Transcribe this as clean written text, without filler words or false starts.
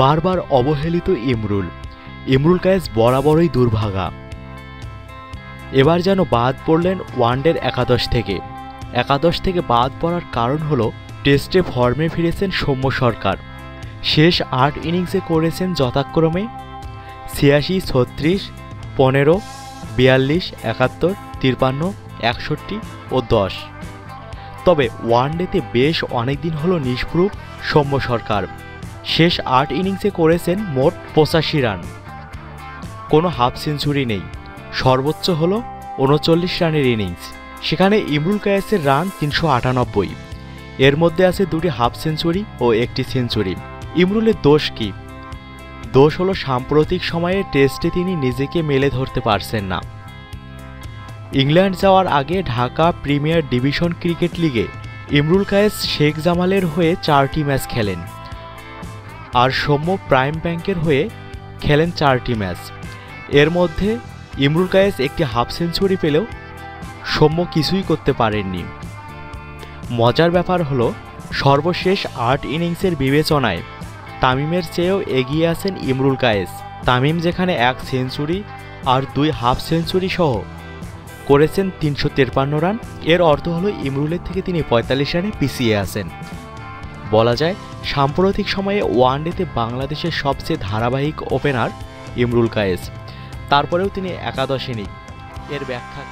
বারবার অবহেলিত ইমরুল কায়েস বরাবরই দুর্ভাগা। এবার যেন বাদ পড়লেন ওয়ানডের একাদশ থেকে বাদ পড়ার কারণ হলো টেস্টে ফর্মে ফিরেছেন সৌম্য সরকার। শেষ ৮ ইনিংসে করেছেন যথাক্রমে ৮৬, ৩৬, ১৫, ৪২, ৭১, ৫৩, ৬১ ও ১০। তবে ওয়ানডেতে বেশ অনেকদিন হলো নিষ্প্রভ সৌম্য সরকার। শেষ ৮ ইনিংসে করেছেন মোট ৮৫ রান, কোনো হাফ সেঞ্চুরি নেই। সর্বোচ্চ হল ৩৯ রানের ইনিংস, সেখানে ইমরুল কায়েসের রান ৩৯৮। এর মধ্যে আছে ২টি হাফ সেঞ্চুরি ও ১টি সেঞ্চুরি। ইমরুলের দোষ কি? দোষ হলো সাম্প্রতিক সময়ে টেস্টে তিনি নিজেকে মেলে ধরতে পারছেন না। ইংল্যান্ড যাওয়ার আগে ঢাকা প্রিমিয়ার ডিভিশন ক্রিকেট লিগে ইমরুল কায়েস শেখ জামালের হয়ে ৪টি ম্যাচ খেলেন, আর সৌম্য প্রাইম ব্যাংকের হয়ে খেলেন ৪টি ম্যাচ। এর মধ্যে ইমরুল কায়েস একটি হাফ সেঞ্চুরি পেলেও সৌম্য কিছুই করতে পারেননি। মজার ব্যাপার হলো সর্বশেষ ৮ ইনিংসের বিবেচনায় তামিমের চেয়েও এগিয়ে আছেন ইমরুল কায়েস। তামিম যেখানে ১ সেঞ্চুরি আর ২ হাফ সেঞ্চুরি সহ করেছেন ৩৫৩ রান, এর অর্থ হলো ইমরুলের থেকে তিনি ৪৫ রানে পিছিয়ে আছেন। বলা যায় সাম্প্রতিক সময়ে ওয়ানডেতে বাংলাদেশের সবচেয়ে ধারাবাহিক ওপেনার ইমরুল কায়েস। তারপরেও তিনি একাদশে নেই, এর ব্যাখ্যা